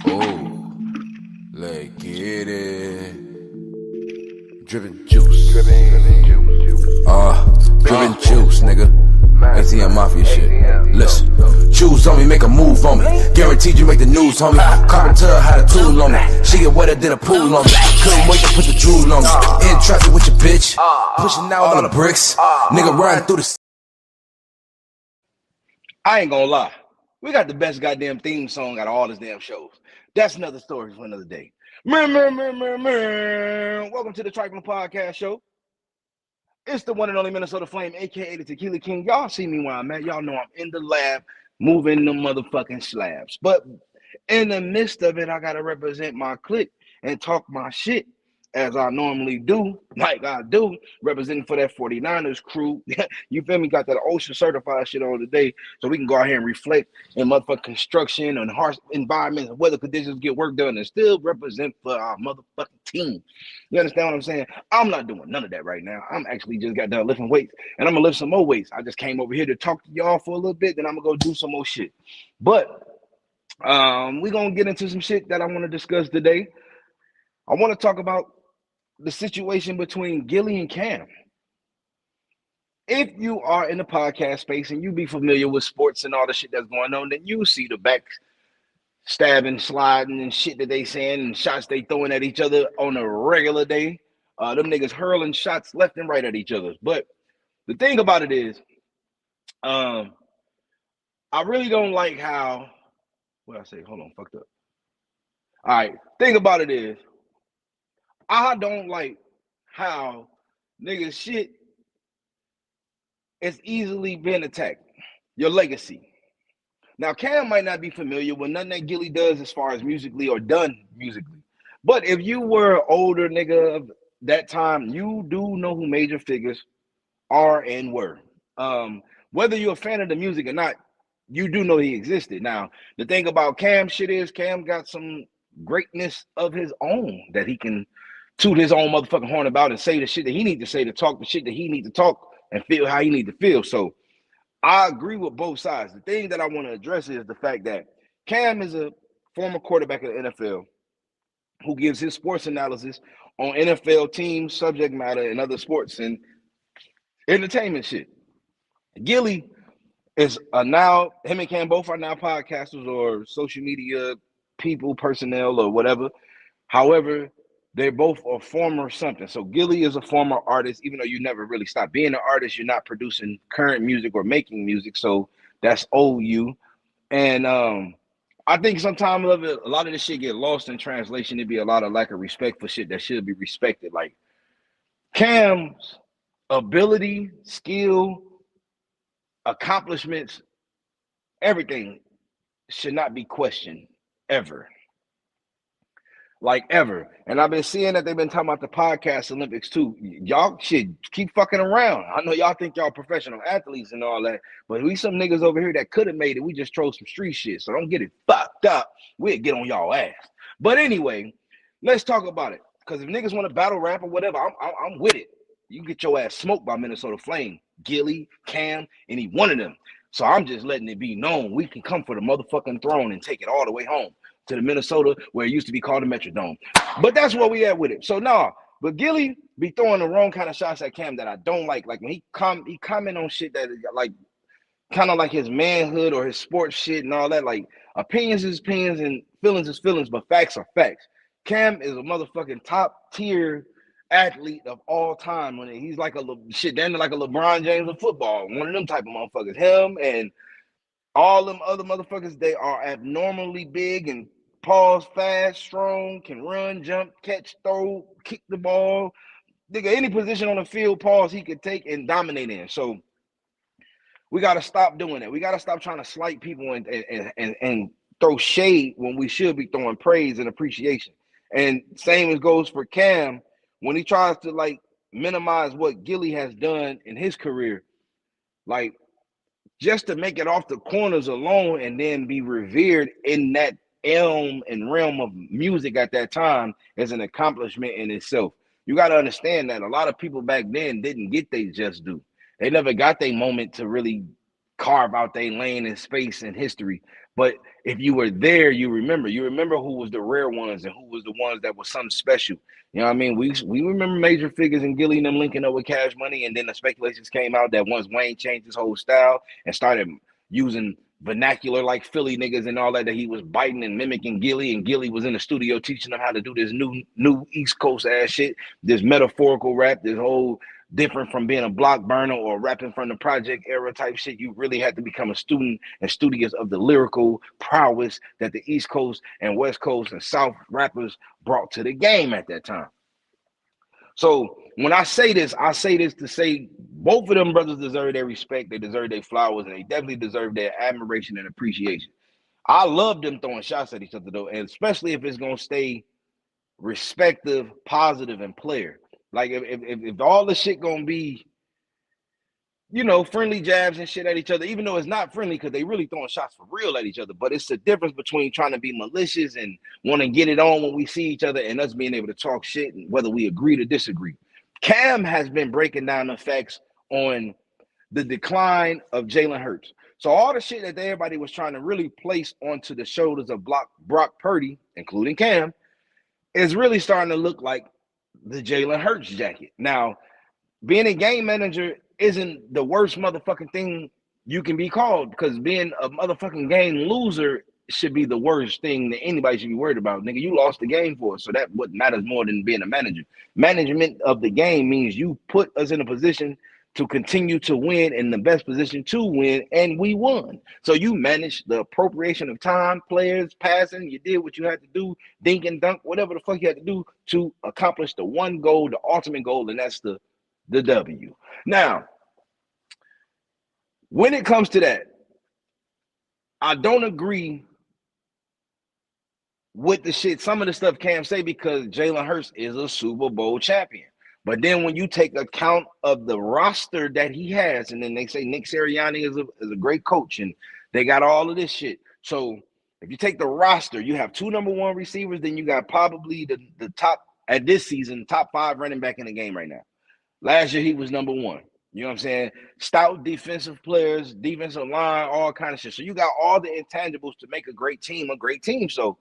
Oh, let's get it. Drippin' juice. Drippin' juice, nigga. ATM Mafia shit. Listen, choose on me, make a move on me. Guaranteed you make the news, homie. Carpenter had a tool on me. She get wetter than a pool on me. Couldn't wait to put the drool on me. In traffic with your bitch. Pushing out all the bricks. Nigga riding through the. I ain't gonna lie. We got the best goddamn theme song out of all his damn shows. That's another story for another day. Welcome to the Tri-flinnnn podcast show. It's the one and only Minnesota Flame, aka the Tequila King. Y'all see me where I'm at. Y'all know I'm in the lab moving the motherfucking slabs. But in the midst of it, I gotta represent my clique and talk my shit as I normally do, like I do, representing for that 49ers crew. You feel me? Got that OSHA certified shit on today, so we can go out here and reflect in motherfucking construction and harsh environments and weather conditions, get work done, and still represent for our motherfucking team. You understand what I'm saying? I'm not doing none of that right now. I'm actually just got done lifting weights, and I'm gonna lift some more weights. I just came over here to talk to y'all for a little bit, then I'm gonna go do some more shit. But we're gonna get into some shit that I want to discuss today. I want to talk about the situation between Gillie and Cam. If you are in the podcast space and you be familiar with sports and all the shit that's going on, then you see the back stabbing, sliding, and shit that they saying and shots they throwing at each other on a regular day. Them niggas hurling shots left and right at each other. But the thing about it is, I really don't like how. What I say? Hold on, fucked up. All right. Thing about it is, I don't like how niggas shit is easily being attacked. Your legacy. Now, Cam might not be familiar with nothing that Gillie does as far as musically or done musically. But if you were an older nigga of that time, you do know who major figures are and were. Whether you're a fan of the music or not, you do know he existed. Now, the thing about Cam shit is Cam got some greatness of his own that he can toot his own motherfucking horn about and say the shit that he need to say, to talk the shit that he need to talk and feel how he need to feel. So I agree with both sides. The thing that I want to address is the fact that Cam is a former quarterback of the NFL who gives his sports analysis on NFL teams, subject matter, and other sports and entertainment shit. Gillie is now, him and Cam both are now podcasters or social media people, personnel, or whatever. However, they both are former something. So Gillie is a former artist, even though you never really stopped being an artist, you're not producing current music or making music. So that's old you. And I think sometimes a lot of this shit get lost in translation. It'd be a lot of lack of respect for shit that should be respected. Like Cam's ability, skill, accomplishments, everything should not be questioned ever. Like ever. And I've been seeing that they've been talking about the podcast Olympics too. Y'all should keep fucking around. I know y'all think y'all professional athletes and all that, but we some niggas over here that could have made it. We just trolled some street shit. So don't get it fucked up. We'll get on y'all ass. But anyway, let's talk about it. Because if niggas want to battle rap or whatever, I'm with it. You get your ass smoked by Minnesota Flame, Gillie, Cam, any one of them. So I'm just letting it be known we can come for the motherfucking throne and take it all the way home to the Minnesota where it used to be called the Metrodome. But that's where we at with it. So but Gillie be throwing the wrong kind of shots at Cam that I don't like. Like when he comment on shit that like kind of like his manhood or his sports shit and all that. Like opinions is opinions and feelings is feelings, but facts are facts. Cam is a motherfucking top tier athlete of all time. When he's like damn like a LeBron James of football, one of them type of motherfuckers. Him and all them other motherfuckers, they are abnormally big and pause, fast, strong, can run, jump, catch, throw, kick the ball. Nigga, any position on the field, pause, he could take and dominate in. So we got to stop doing that. We got to stop trying to slight people and throw shade when we should be throwing praise and appreciation. And same as goes for Cam when he tries to like minimize what Gillie has done in his career, like just to make it off the corners alone and then be revered in that realm of music at that time is an accomplishment in itself. You got to understand that a lot of people back then didn't get they just due. They never got their moment to really carve out their lane in space and history. But if you were there, you remember who was the rare ones and who was the ones that was something special. You know what I mean? We remember major figures and Gillie and them linking up with Cash Money, and then the speculations came out that once Wayne changed his whole style and started using vernacular like Philly niggas and all that he was biting and mimicking Gillie, and Gillie was in the studio teaching them how to do this new East Coast ass shit, this metaphorical rap, this whole different from being a block burner or rapping from the project era type shit. You really had to become a student and studious of the lyrical prowess that the East Coast and West Coast and South rappers brought to the game at that time. So when I say this to say both of them brothers deserve their respect, they deserve their flowers, and they definitely deserve their admiration and appreciation. I love them throwing shots at each other though, and especially if it's gonna stay respective, positive, and player. Like if all the shit gonna be, you know, friendly jabs and shit at each other, even though it's not friendly because they really throwing shots for real at each other. But it's the difference between trying to be malicious and want to get it on when we see each other and us being able to talk shit and whether we agree or disagree. Cam has been breaking down the facts on the decline of Jalen Hurts. So all the shit that everybody was trying to really place onto the shoulders of Brock Purdy, including Cam, is really starting to look like the Jalen Hurts jacket. Now, being a game manager isn't the worst motherfucking thing you can be called, because being a motherfucking game loser should be the worst thing that anybody should be worried about. Nigga, you lost the game for us, so that what matters more than being a manager. Management of the game means you put us in a position to continue to win, in the best position to win, and we won. So you managed the appropriation of time, players, passing, you did what you had to do, dink and dunk, whatever the fuck you had to do to accomplish the one goal, the ultimate goal, and that's the W. Now, when it comes to that, I don't agree with the shit, some of the stuff Cam say, because Jalen Hurts is a Super Bowl champion. But then when you take account of the roster that he has, and then they say Nick Sirianni is a great coach, and they got all of this shit. So if you take the roster, you have 2 number 1 receivers, then you got probably the top, at this season, top 5 running back in the game right now. Last year, he was number 1. You know what I'm saying? Stout defensive players, defensive line, all kind of shit. So you got all the intangibles to make a great team. So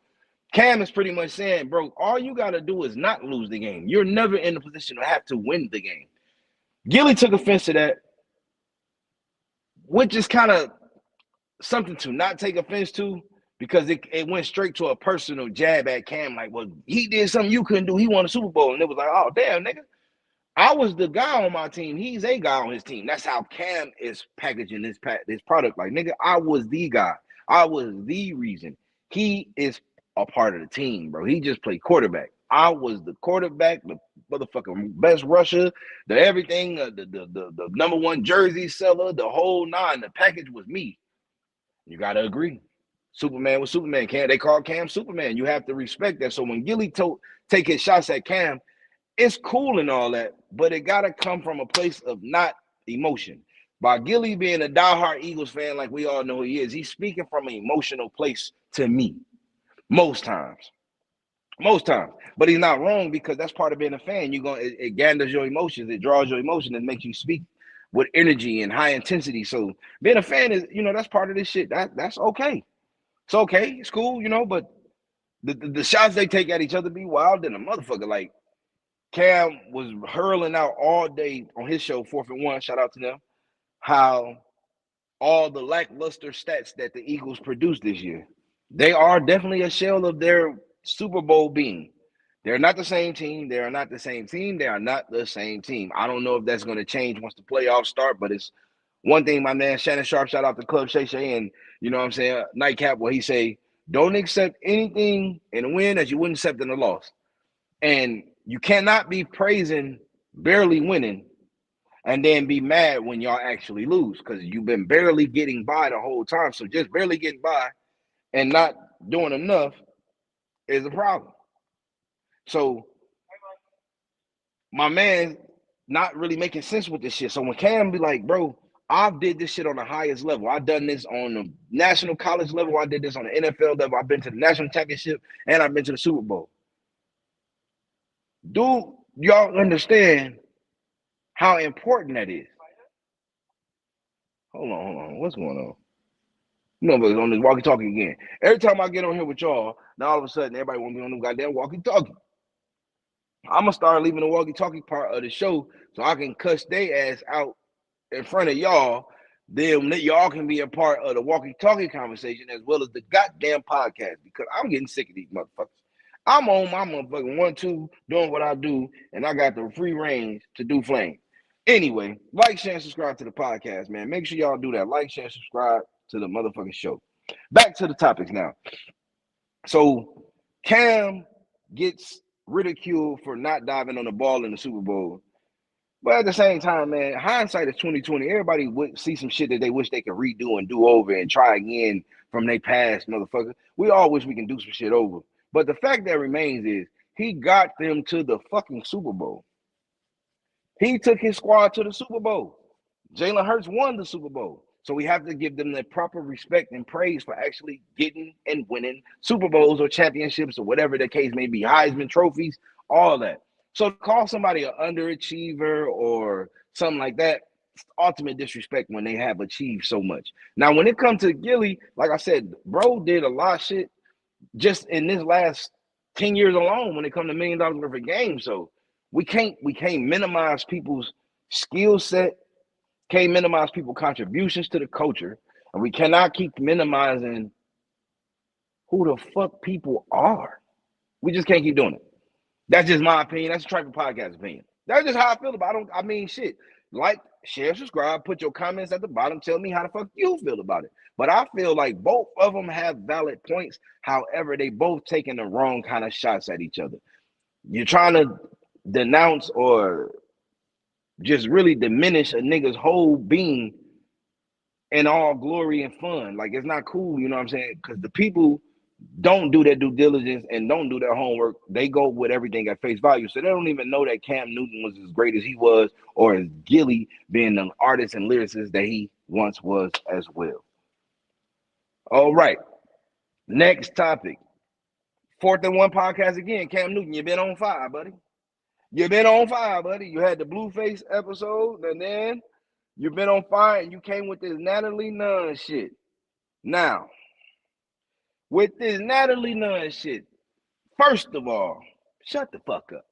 Cam is pretty much saying, bro, all you got to do is not lose the game. You're never in a position to have to win the game. Gillie took offense to that, which is kind of something to not take offense to, because it went straight to a personal jab at Cam, like, well, he did something you couldn't do. He won a Super Bowl. And it was like, oh, damn, nigga. I was the guy on my team. He's a guy on his team. That's how Cam is packaging this product. Like, nigga, I was the guy. I was the reason. He is a part of the team, bro. He just played quarterback. I was the quarterback, the motherfucking best rusher, the everything, the number 1 jersey seller, the whole 9. The package was me. You got to agree. Superman was Superman. They call Cam Superman. You have to respect that. So when Gillie take his shots at Cam, it's cool and all that, but it got to come from a place of not emotion. By Gillie being a diehard Eagles fan, like we all know he is, he's speaking from an emotional place to me. Most times. But he's not wrong, because that's part of being a fan. It gathers your emotions, it draws your emotion, and makes you speak with energy and high intensity. So being a fan is, that's part of this shit. That's okay. It's okay. It's cool, but the shots they take at each other be wild than a motherfucker. Like, Cam was hurling out all day on his show, 4th and 1, shout out to them, how all the lackluster stats that the Eagles produced this year, they are definitely a shell of their Super Bowl being. They're not the same team. They are not the same team. They are not the same team. I don't know if that's going to change once the playoffs start, but it's one thing my man Shannon Sharp, shout out to Club Shay Shay, and you know what I'm saying, Nightcap, where he say, don't accept anything in a win that you wouldn't accept in a loss. And you cannot be praising barely winning and then be mad when y'all actually lose, because you've been barely getting by the whole time. So just barely getting by and not doing enough is a problem. So my man not really making sense with this shit. So when Cam be like, bro, I did this shit on the highest level. I've done this on the national college level. I did this on the NFL level. I've been to the national championship, and I've been to the Super Bowl. Do y'all understand how important that is? Hold on. What's going on? Motherfuckers on this walkie-talkie again. Every time I get on here with y'all, now all of a sudden everybody want to be on them goddamn walkie-talkie. I'm gonna start leaving the walkie-talkie part of the show so I can cuss their ass out in front of y'all. Then y'all can be a part of the walkie-talkie conversation as well as the goddamn podcast because I'm getting sick of these motherfuckers. I'm on my motherfucking 1-2 doing what I do, and I got the free range to do flame. Anyway, like, share, and subscribe to the podcast, man. Make sure y'all do that. Like, share, subscribe to the motherfucking show. Back to the topics now. So Cam gets ridiculed for not diving on the ball in the Super Bowl. But at the same time, man, hindsight is 2020. Everybody would see some shit that they wish they could redo and do over and try again from their past, motherfucker. We all wish we can do some shit over. But the fact that remains is he got them to the fucking Super Bowl. He took his squad to the Super Bowl. Jalen Hurts won the Super Bowl. So we have to give them the proper respect and praise for actually getting and winning Super Bowls or championships or whatever the case may be, Heisman trophies, all that. So to call somebody an underachiever or something like that, ultimate disrespect when they have achieved so much. Now, when it comes to Gillie, like I said, bro did a lot of shit just in this last 10 years alone when it comes to $1 million worth of games. So we can't minimize people's skill set, can't minimize people's contributions to the culture, and we cannot keep minimizing who the fuck people are. We just can't keep doing it. That's just my opinion. That's a Tri-flinnnn podcast opinion. That's just how I feel about it. I mean, shit. Like, share, subscribe, put your comments at the bottom. Tell me how the fuck you feel about it. But I feel like both of them have valid points. However, they both taking the wrong kind of shots at each other. You're trying to denounce or just really diminish a nigga's whole being in all glory and fun. Like, it's not cool, you know what I'm saying? Because the people don't do their due diligence and don't do their homework. They go with everything at face value. So they don't even know that Cam Newton was as great as he was or as Gillie being the artist and lyricist that he once was as well. All right. Next topic. 4th and 1 podcast again. Cam Newton, you been on fire, buddy. You've been on fire, buddy. You had the Blueface episode, and then you've been on fire, and you came with this Natalie Nunn shit. Now, with this Natalie Nunn shit, first of all, shut the fuck up.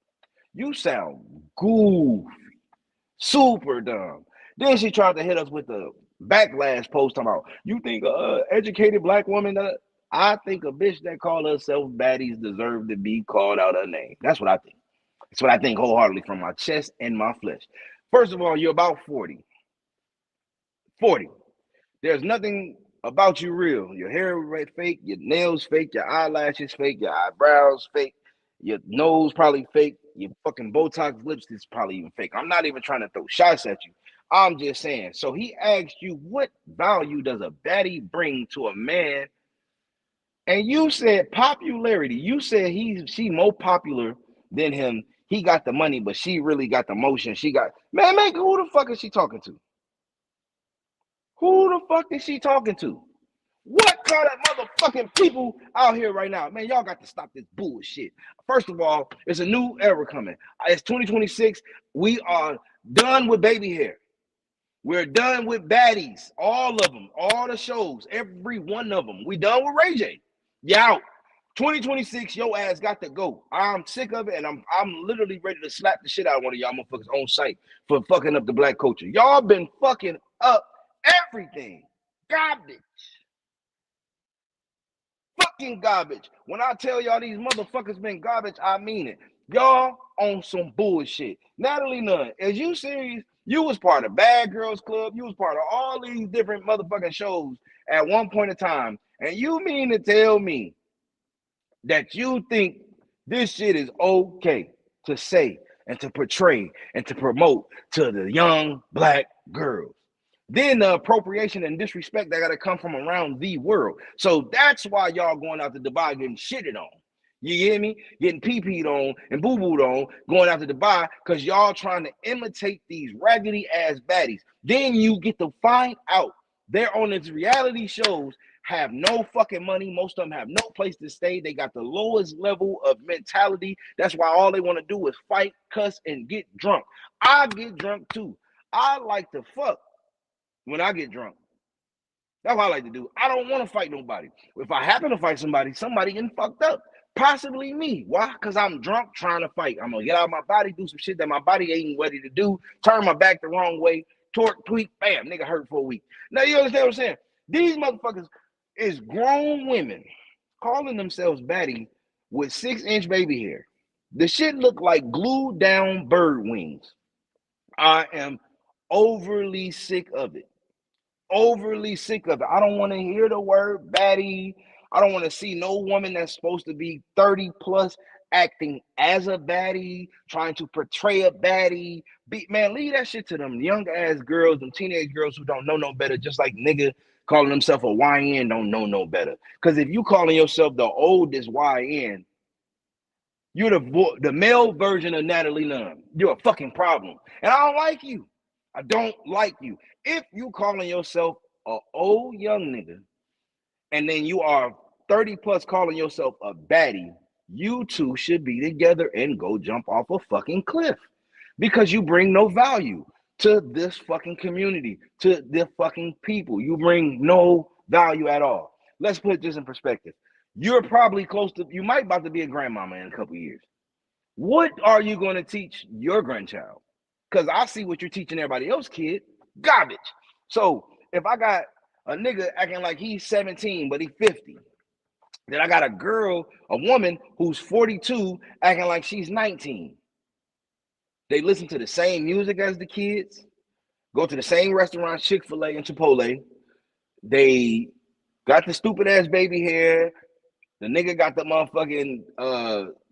You sound goofy, super dumb. Then she tried to hit us with the backlash post talking about, you think educated black woman that I think a bitch that call herself baddies deserve to be called out her name. That's what I think. That's what I think wholeheartedly from my chest and my flesh. First of all, you're about 40. 40. There's nothing about you real. Your hair fake, your nails fake, your eyelashes fake, your eyebrows fake, your nose probably fake, your fucking Botox lips is probably even fake. I'm not even trying to throw shots at you. I'm just saying. So he asked you, what value does a baddie bring to a man? And you said popularity. You said she more popular than him. He got the money, but she really got the motion. She got, man, who the fuck is she talking to? Who the fuck is she talking to? What kind of motherfucking people out here right now? Man, y'all got to stop this bullshit. First of all, it's a new era coming. It's 2026. We are done with baby hair. We're done with baddies. All of them. All the shows. Every one of them. We done with Ray J. You out. 2026, your ass got to go. I'm sick of it, and I'm literally ready to slap the shit out of one of y'all motherfuckers on site for fucking up the black culture. Y'all been fucking up everything. Garbage. Fucking garbage. When I tell y'all these motherfuckers been garbage, I mean it. Y'all on some bullshit. Natalie Nunn, is you serious? You was part of Bad Girls Club. You was part of all these different motherfucking shows at one point in time. And you mean to tell me that you think this shit is okay to say and to portray and to promote to the young black girls? Then the appropriation and disrespect that got to come from around the world. So that's why y'all going out to Dubai getting shitted on. You hear me? Getting pee-peed on and boo-booed on, going out to Dubai because y'all trying to imitate these raggedy ass baddies. Then you get to find out they're on these reality shows, have no fucking money. Most of them have no place to stay. They got the lowest level of mentality. That's why all they want to do is fight, cuss, and get drunk. I get drunk too. I like to fuck when I get drunk. That's what I like to do. I don't want to fight nobody. If I happen to fight somebody getting fucked up. Possibly me. Why? Because I'm drunk trying to fight. I'm gonna get out of my body, do some shit that my body ain't ready to do, turn my back the wrong way, torque, tweak, bam, nigga hurt for a week. Now you understand what I'm saying? These motherfuckers is grown women calling themselves baddie with 6-inch baby hair. The shit look like glued down bird wings. I am overly sick of it. Overly sick of it. I don't want to hear the word baddie. I don't want to see no woman that's supposed to be 30 plus acting as a baddie, trying to portray a baddie. Man, leave that shit to them young ass girls, them teenage girls who don't know no better, just like nigga calling himself a YN don't know no better. Because if you calling yourself the oldest YN, you're the male version of Natalie Nunn. You're a fucking problem. And I don't like you. I don't like you. If you calling yourself an old young nigga, and then you are 30 plus calling yourself a baddie, you two should be together and go jump off a fucking cliff. Because you bring no value to this fucking community, to the fucking people. You bring no value at all. Let's put this in perspective. You're probably you might about to be a grandmama in a couple years. What are you going to teach your grandchild? Because I see what you're teaching everybody else, kid. Garbage. So if I got a nigga acting like he's 17, but he's 50, then I got a woman who's 42 acting like she's 19. They listen to the same music as the kids, go to the same restaurants, Chick-fil-A and Chipotle. They got the stupid ass baby hair. The nigga got the motherfucking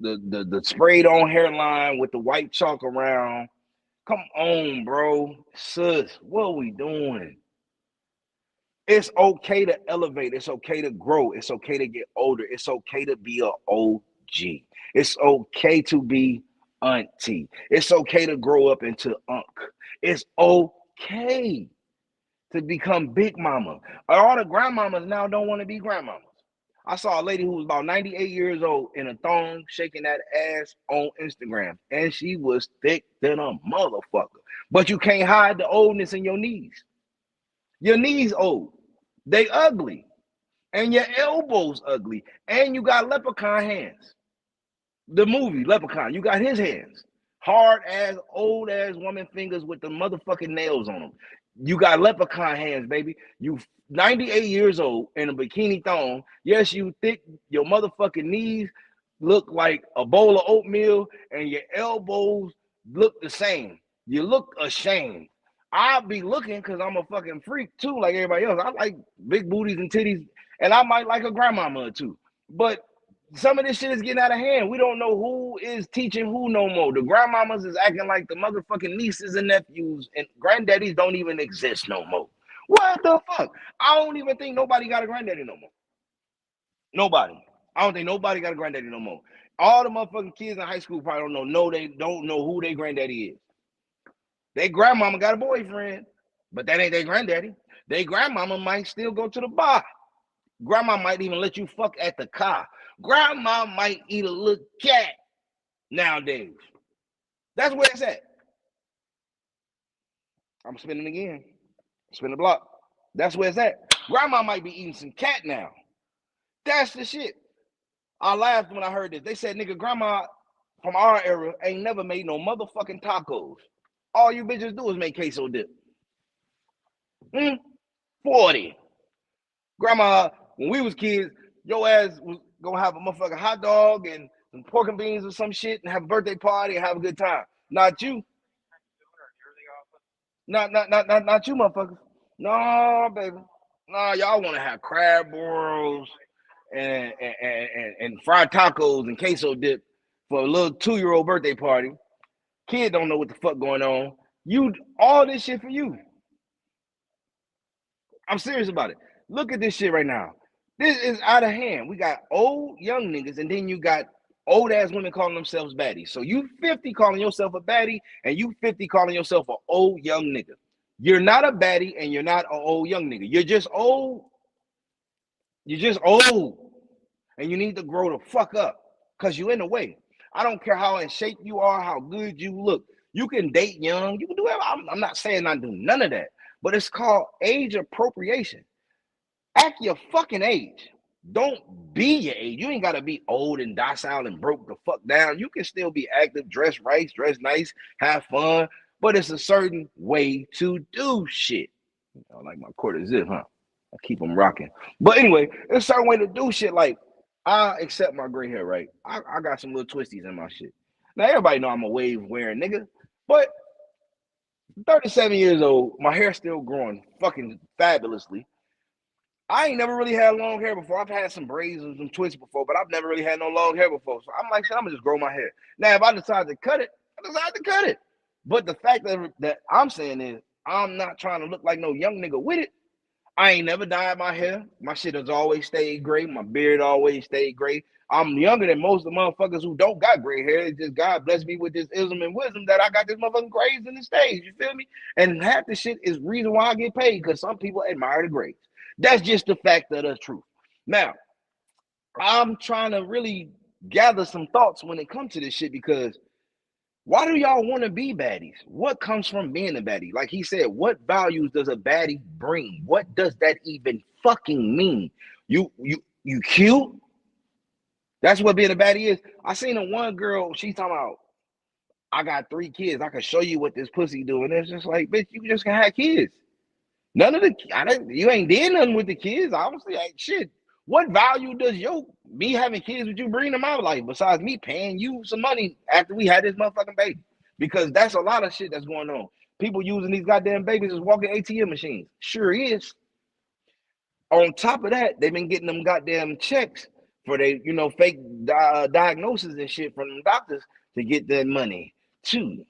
the sprayed on hairline with the white chalk around. Come on, bro. Sis, what are we doing? It's okay to elevate. It's okay to grow. It's okay to get older. It's okay to be an OG. It's okay to be auntie. It's okay to grow up into unk. It's okay to become big mama. All the grandmamas now don't want to be grandmamas. I saw a lady who was about 98 years old in a thong shaking that ass on Instagram. And she was thick than a motherfucker. But you can't hide the oldness in your knees. Your knees old. They ugly. And your elbows ugly. And you got leprechaun hands. The movie, Leprechaun, you got his hands. Hard ass, old ass woman fingers with the motherfucking nails on them. You got leprechaun hands, baby. You 98 years old in a bikini thong. Yes, you thick. Your motherfucking knees look like a bowl of oatmeal and your elbows look the same. You look ashamed. I'll be looking because I'm a fucking freak too, like everybody else. I like big booties and titties, and I might like a grandmama or two. But some of this shit is getting out of hand. We don't know who is teaching who no more. The grandmamas is acting like the motherfucking nieces and nephews, and granddaddies don't even exist no more. What the fuck? I don't even think nobody got a granddaddy no more. Nobody. I don't think nobody got a granddaddy no more. All the motherfucking kids in high school probably don't know. No, they don't know who their granddaddy is. Their grandmama got a boyfriend, but that ain't their granddaddy. Their grandmama might still go to the bar. Grandma might even let you fuck at the car. Grandma might eat a little cat nowadays. That's where it's at. I'm spinning again. Spin the block. That's where it's at. Grandma might be eating some cat now. That's the shit. I laughed when I heard this. They said, nigga, grandma from our era ain't never made no motherfucking tacos. All you bitches do is make queso dip. 40. Grandma, when we was kids, your ass was gonna have a motherfucking hot dog and some pork and beans or some shit and have a birthday party and have a good time. Not you. Not you, motherfuckers. No, baby. No, y'all want to have crab boils and fried tacos and queso dip for a little 2-year-old birthday party. Kid don't know what the fuck going on. You all this shit for you. I'm serious about it. Look at this shit right now. This is out of hand. We got old young niggas, and then you got old ass women calling themselves baddies. So you 50 calling yourself a baddie, and you 50 calling yourself an old young nigga. You're not a baddie, and you're not an old young nigga. You're just old. You're just old, and you need to grow the fuck up because you're in the way. I don't care how in shape you are, how good you look. You can date young. You can do whatever. I'm not saying not do none of that, but it's called age appropriation. Act your fucking age. Don't be your age. You ain't gotta be old and docile and broke the fuck down. You can still be active, dress right, dress nice, have fun, but it's a certain way to do shit. I like my quarter zip, huh? I keep them rocking. But anyway, there's a certain way to do shit. Like, I accept my gray hair, right? I got some little twisties in my shit. Now, everybody know I'm a wave wearing nigga, but 37 years old, my hair's still growing fucking fabulously. I ain't never really had long hair before. I've had some braids and some twists before, but I've never really had no long hair before. So I'm like, shit, I'm gonna just grow my hair. Now, if I decide to cut it, I decide to cut it. But the fact that I'm saying is, I'm not trying to look like no young nigga with it. I ain't never dyed my hair. My shit has always stayed gray. My beard always stayed gray. I'm younger than most of the motherfuckers who don't got gray hair. It's just God bless me with this ism and wisdom that I got this motherfucking grays in the stage. You feel me? And half the shit is reason why I get paid, because some people admire the grays. That's just the fact of the truth. Now, I'm trying to really gather some thoughts when it comes to this shit, because why do y'all want to be baddies? What comes from being a baddie? Like he said, what values does a baddie bring? What does that even fucking mean? You cute? That's what being a baddie is. I seen a one girl, she talking about, I got 3 kids. I can show you what this pussy do. And it's just like, bitch, you just can have kids. None of you ain't did nothing with the kids. Obviously, like shit. What value does me having kids with you bring to my life besides me paying you some money after we had this motherfucking baby? Because that's a lot of shit that's going on. People using these goddamn babies as walking ATM machines. Sure is. On top of that, they've been getting them goddamn checks for they, fake diagnosis and shit from them doctors to get that money too.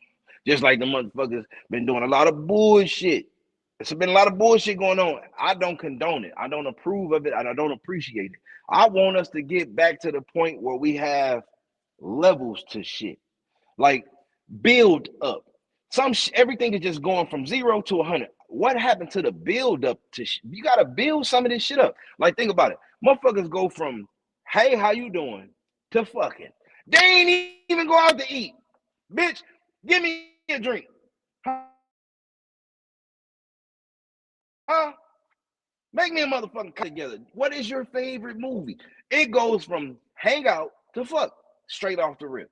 Just like the motherfuckers been doing a lot of bullshit. There's been a lot of bullshit going on. I don't condone it. I don't approve of it. And I don't appreciate it. I want us to get back to the point where we have levels to shit. Like, build up. Everything is just going from 0 to 100. What happened to the build up to shit? You got to build some of this shit up. Like, think about it. Motherfuckers go from, hey, how you doing, to fucking. They ain't even go out to eat. Bitch, give me a drink. Huh? Make me a motherfucking cut together. What is your favorite movie? It goes from hang out to fuck, straight off the rip.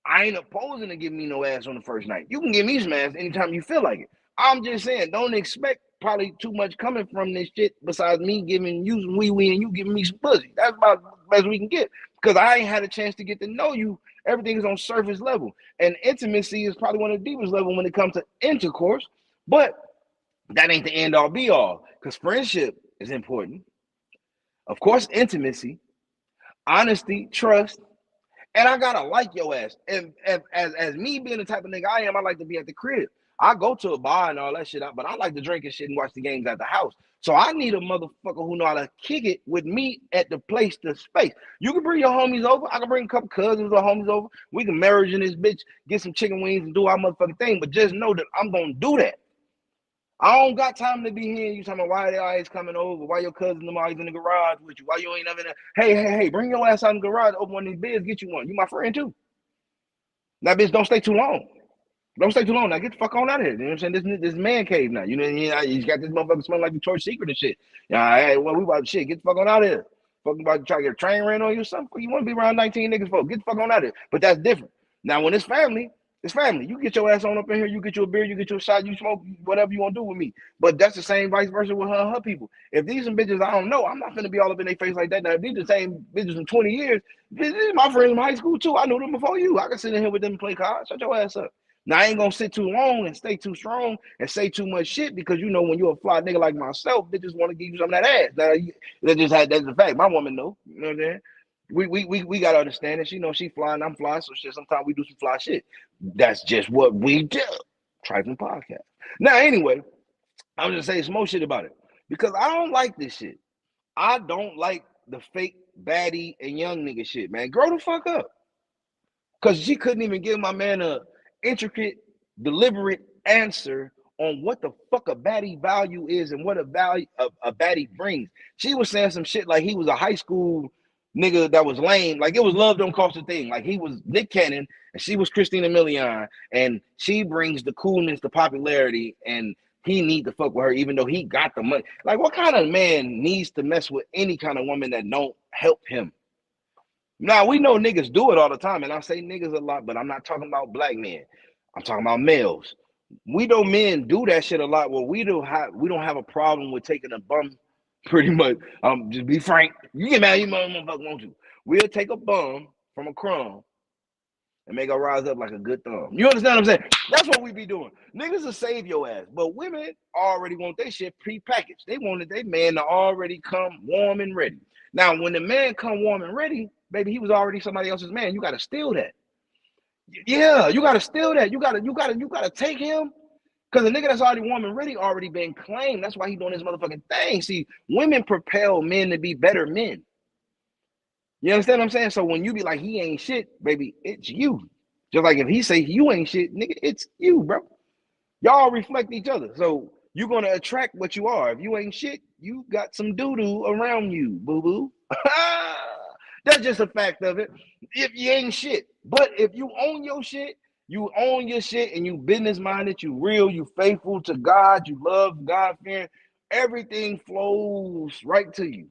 I ain't opposing to give me no ass on the first night. You can give me some ass anytime you feel like it. I'm just saying, don't expect probably too much coming from this shit besides me giving you some wee-wee and you giving me some pussy. That's about the best we can get, because I ain't had a chance to get to know you. Everything is on surface level. And intimacy is probably one of the deepest levels when it comes to intercourse. But that ain't the end all be all, because friendship is important. Of course, intimacy, honesty, trust, and I gotta like your ass. And as me being the type of nigga I am, I like to be at the crib. I go to a bar and all that shit out, but I like to drink and shit and watch the games at the house. So I need a motherfucker who know how to kick it with me at the place, the space. You can bring your homies over. I can bring a couple cousins or homies over. We can marriage in this bitch, get some chicken wings and do our motherfucking thing. But just know that I'm gonna do that. I don't got time to be here. You talking about why they always coming over? Why your cousin them always in the garage with you? Why you ain't ever in there? Hey, bring your ass out in the garage, open one of these beds, get you one. You my friend too. That bitch don't stay too long. Don't stay too long. Now get the fuck on out of here. You know what I'm saying? This man cave now. You know, you got this motherfucker smelling like Victoria's Secret and shit. Yeah, hey, well, we about to shit. Get the fuck on out of here. Fucking about to try to get a train ran on you or something. You want to be around 19 niggas for? Get the fuck on out of here. But that's different. Now when it's family, it's family. You get your ass on up in here. You get your beer. You get your shot. You smoke whatever you want to do with me. But that's the same vice versa with her and her people. If these some bitches I don't know, I'm not gonna be all up in their face like that. Now if these the same bitches from 20 years, this is my friends from high school too. I knew them before you. I can sit in here with them and play cards. Shut your ass up. Now I ain't gonna sit too long and stay too strong and say too much shit, because you know when you're a fly nigga like myself, bitches want to give you some of that ass. That's the fact. My woman know. You know what I'm saying? We gotta understand it. She know she flying, I'm flying, so shit. Sometimes we do some fly shit. That's just what we do. Tri-flinnnn podcast. Now, anyway, I'm just saying some more shit about it, because I don't like this shit. I don't like the fake baddie and young nigga shit, man. Grow the fuck up. Because she couldn't even give my man a intricate, deliberate answer on what the fuck a baddie value is and what a value a baddie brings. She was saying some shit like he was a high school nigga that was lame. Like it was love don't cost a thing. Like he was Nick Cannon and she was Christina Milian, and she brings the coolness, the popularity, and he need to fuck with her even though he got the money. Like, what kind of man needs to mess with any kind of woman that don't help him? Now, we know niggas do it all the time, and I say niggas a lot, but I'm not talking about black men. I'm talking about males. We know men do that shit a lot. Well, we don't have a problem with taking a bum, pretty much. Just be frank. You get mad, you motherfucker, won't you? We'll take a bum from a crumb and make her rise up like a good thumb. You understand what I'm saying? That's what we be doing. Niggas will save your ass, but women already want their shit pre-packaged. They wanted their man to already come warm and ready. Now, when the man come warm and ready, baby, he was already somebody else's man. You gotta steal that. Yeah, you gotta steal that. You gotta take him. Because the nigga that's already warm and ready already been claimed. That's why he doing his motherfucking thing. See, women propel men to be better men. You understand what I'm saying? So when you be like, he ain't shit, baby, it's you. Just like if he say you ain't shit, nigga, it's you, bro. Y'all reflect each other. So you're gonna attract what you are. If you ain't shit, you got some doo-doo around you, boo-boo. That's just a fact of it. If you ain't shit. But if you own your shit, you own your shit and you business-minded, you real, you faithful to God, you love God-fearing, everything flows right to you.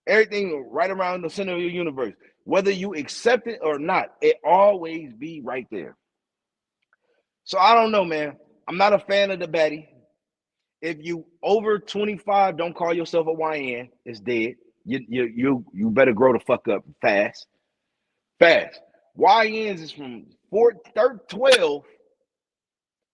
Everything right around the center of your universe. Whether you accept it or not, it always be right there. So I don't know, man. I'm not a fan of the baddie. If you over 25, don't call yourself a YN. It's dead. You better grow the fuck up fast. Fast. YNs is from 12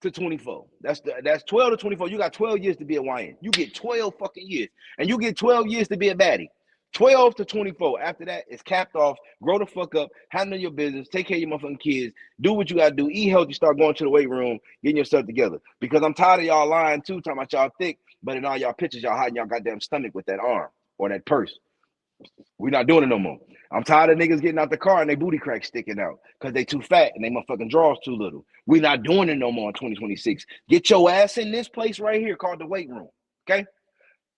to 24. That's 12 to 24. You got 12 years to be a YN. You get 12 fucking years. And you get 12 years to be a baddie. 12 to 24. After that, it's capped off. Grow the fuck up. Handle your business. Take care of your motherfucking kids. Do what you gotta do. Eat healthy. Start going to the weight room. Getting yourself together. Because I'm tired of y'all lying too. Talking about y'all thick. But in all y'all pictures, y'all hiding y'all goddamn stomach with that arm or that purse. We're not doing it no more. I'm tired of niggas getting out the car and they booty crack sticking out because they too fat and they motherfucking drawers too little. We're not doing it no more in 2026. Get your ass in this place right here called the weight room. Okay?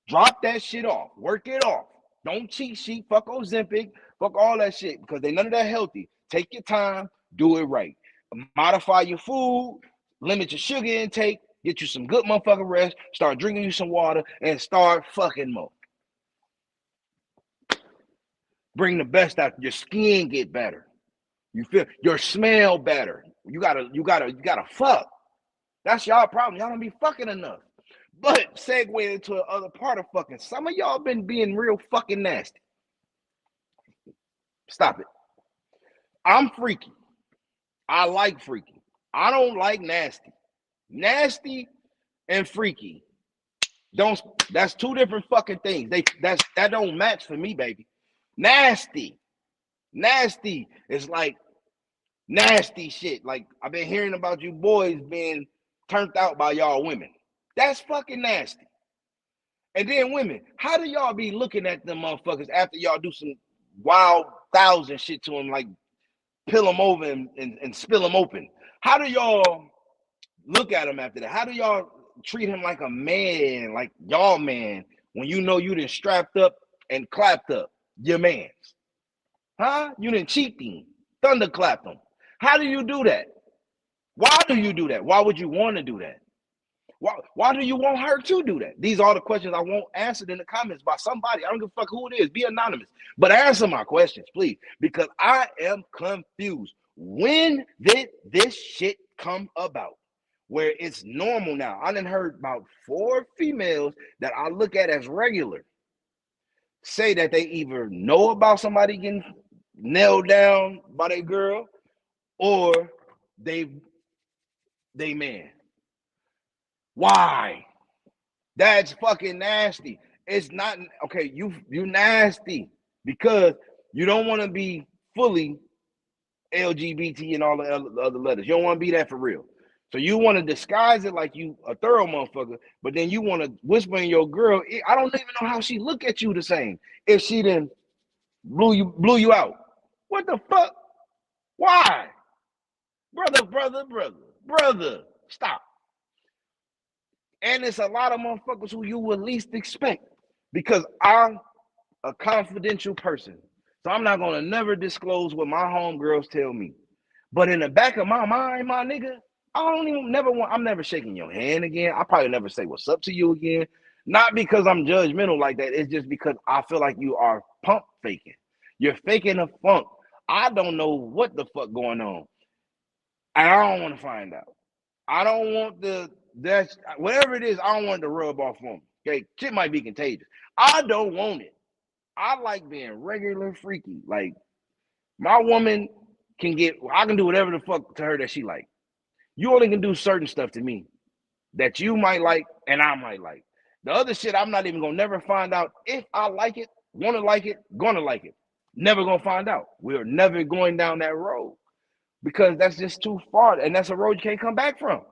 Drop that shit off. Work it off. Don't cheat sheet. Fuck Ozempic. Fuck all that shit because they none of that healthy. Take your time. Do it right. Modify your food. Limit your sugar intake. Get you some good motherfucking rest. Start drinking you some water and start fucking more. Bring the best out. Your skin get better. You feel your smell better. You gotta fuck. That's y'all problem. Y'all don't be fucking enough. But segue into the other part of fucking. Some of y'all been being real fucking nasty. Stop it. I'm freaky. I like freaky. I don't like nasty. Nasty and freaky. That's two different fucking things. That don't match for me, baby. Nasty is like nasty shit. Like I've been hearing about you boys being turned out by y'all women. That's fucking nasty. And then women, how do y'all be looking at them motherfuckers after y'all do some wild thousand shit to them, like peel them over and spill them open? How do y'all look at him after that? How do y'all treat him like a man, like y'all man, when you know you done strapped up and clapped up your mans? Huh? You done cheat him, thunderclapped him. How do you do that? Why do you do that? Why would you want to do that? Why do you want her to do that? These are the questions I want answered in the comments by somebody. I don't give a fuck who it is. Be anonymous. But answer my questions, please, because I am confused. When did this shit come about? Where it's normal now. I done heard about 4 females that I look at as regular say that they either know about somebody getting nailed down by their girl or they man. Why? That's fucking nasty. It's not okay. You nasty because you don't want to be fully LGBT and all the other letters. You don't want to be that for real. So you want to disguise it like you a thorough motherfucker, but then you want to whisper in your girl. I don't even know how she look at you the same if she then blew you out. What the fuck? Why? Brother, stop. And it's a lot of motherfuckers who you would least expect because I'm a confidential person. So I'm not going to never disclose what my homegirls tell me. But in the back of my mind, my nigga, I'm never shaking your hand again. I probably never say what's up to you again. Not because I'm judgmental like that. It's just because I feel like you are pump faking. You're faking a funk. I don't know what the fuck going on. And I don't want to find out. I don't want that's whatever it is, I don't want it to rub off on me. Okay, shit might be contagious. I don't want it. I like being regular freaky. Like my woman I can do whatever the fuck to her that she like. You only can do certain stuff to me that you might like and I might like. The other shit, I'm not even gonna never find out if I like it, wanna like it, gonna like it. Never gonna find out. We're never going down that road because that's just too far, and that's a road you can't come back from.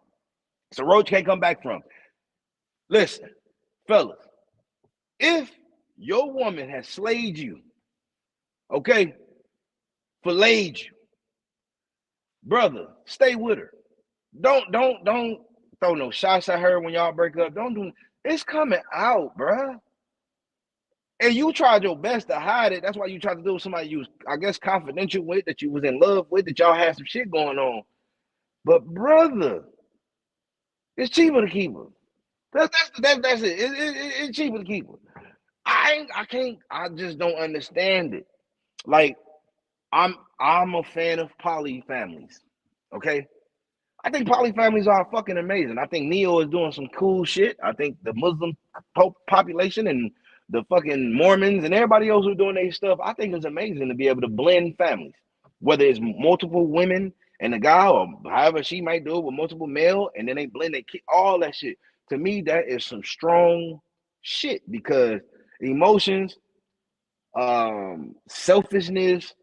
It's a road you can't come back from. Listen, fellas, if your woman has slayed you, okay, filleted you, brother, stay with her. Don't throw no shots at her when y'all break up. Don't do it's coming out, bruh. And you tried your best to hide it. That's why you tried to do with somebody you was, I guess, confidential with, that you was in love with, that y'all had some shit going on. But brother, it's cheaper to keep her. That's it. It's cheaper to keep her. I just don't understand it. Like, I'm a fan of poly families. Okay? I think poly families are fucking amazing. I think Neo is doing some cool shit. I think the Muslim population and the fucking Mormons and everybody else who's doing their stuff, I think it's amazing to be able to blend families. Whether it's multiple women and a guy, or however she might do it with multiple male, and then they blend their kid, all that shit. To me, that is some strong shit because emotions, selfishness,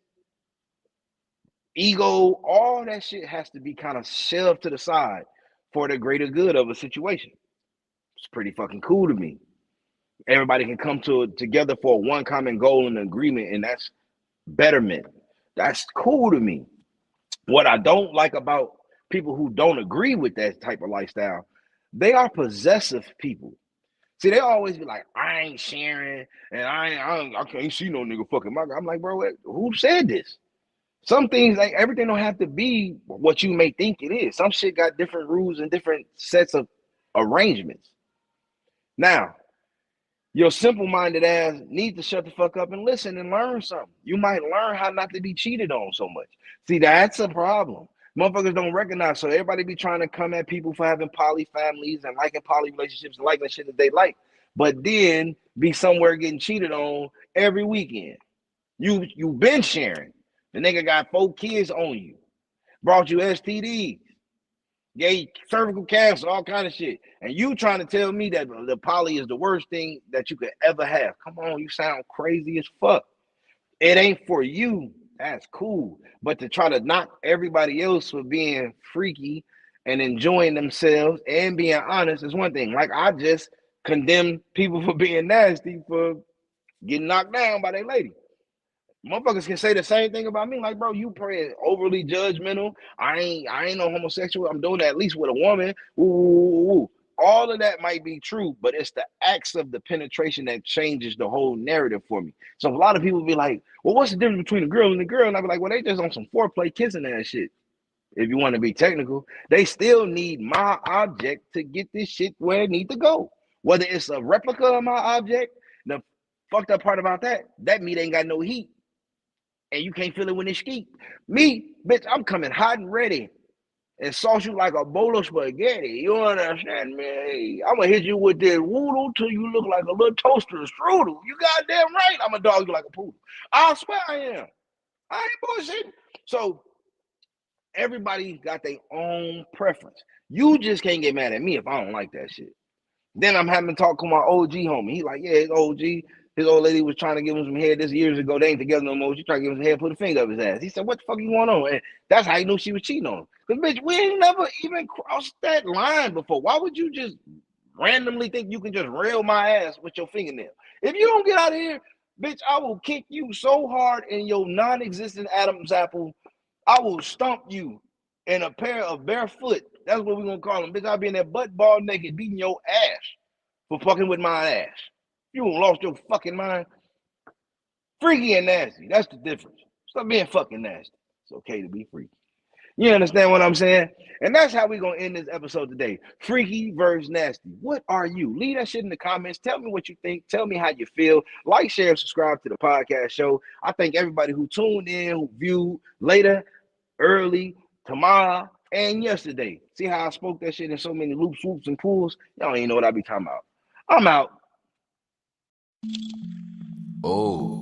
ego, all that shit has to be kind of shoved to the side for the greater good of a situation. It's pretty fucking cool to me. Everybody can come together for one common goal and agreement, and that's betterment. That's cool to me. What I don't like about people who don't agree with that type of lifestyle, they are possessive people. See, they always be like, I ain't sharing, and I can't see no nigga fucking my guy. I'm like, bro, who said this? Some things, like everything don't have to be what you may think it is. Some shit got different rules and different sets of arrangements. Now, your simple-minded ass need to shut the fuck up and listen and learn something. You might learn how not to be cheated on so much. See, that's a problem. Motherfuckers don't recognize. So everybody be trying to come at people for having poly families and liking poly relationships and liking the shit that they like, but then be somewhere getting cheated on every weekend. You been sharing. The nigga got 4 kids on you, brought you STDs, gave cervical cancer, all kind of shit. And you trying to tell me that the poly is the worst thing that you could ever have. Come on, you sound crazy as fuck. It ain't for you. That's cool. But to try to knock everybody else for being freaky and enjoying themselves and being honest is one thing. Like, I just condemn people for being nasty for getting knocked down by their lady. Motherfuckers can say the same thing about me. Like, bro, you praying overly judgmental. I ain't no homosexual. I'm doing that at least with a woman. Ooh. All of that might be true, but it's the acts of the penetration that changes the whole narrative for me. So a lot of people be like, well, what's the difference between a girl and a girl? And I be like, well, they just on some foreplay kissing that shit. If you want to be technical, they still need my object to get this shit where it need to go. Whether it's a replica of my object, the fucked up part about that meat ain't got no heat. And you can't feel it when it's skeet. Me, bitch, I'm coming hot and ready and sauce you like a bowl of spaghetti. You understand me? Hey, I'm gonna hit you with this woodle till you look like a little toaster strudel. You goddamn right, I'm gonna dog you like a poodle. I swear I am. I ain't bullshitting. So everybody got their own preference. You just can't get mad at me if I don't like that shit. Then I'm having to talk to my OG homie. He like, yeah, his OG. His old lady was trying to give him some head this years ago. They ain't together no more. She trying to give him some head, put a finger up his ass. He said, what the fuck you want on? And that's how he knew she was cheating on him. Because, bitch, we ain't never even crossed that line before. Why would you just randomly think you can just rail my ass with your fingernail? If you don't get out of here, bitch, I will kick you so hard in your non-existent Adam's apple, I will stomp you in a pair of barefoot. That's what we're going to call them. Bitch, I'll be in there butt ball naked beating your ass for fucking with my ass. You lost your fucking mind. Freaky and nasty. That's the difference. Stop being fucking nasty. It's okay to be freaky. You understand what I'm saying? And that's how we're going to end this episode today. Freaky versus nasty. What are you? Leave that shit in the comments. Tell me what you think. Tell me how you feel. Like, share, and subscribe to the podcast show. I thank everybody who tuned in, who viewed later, early, tomorrow, and yesterday. See how I spoke that shit in so many loops, swoops, and pools? Y'all don't even know what I be talking about. I'm out. Oh.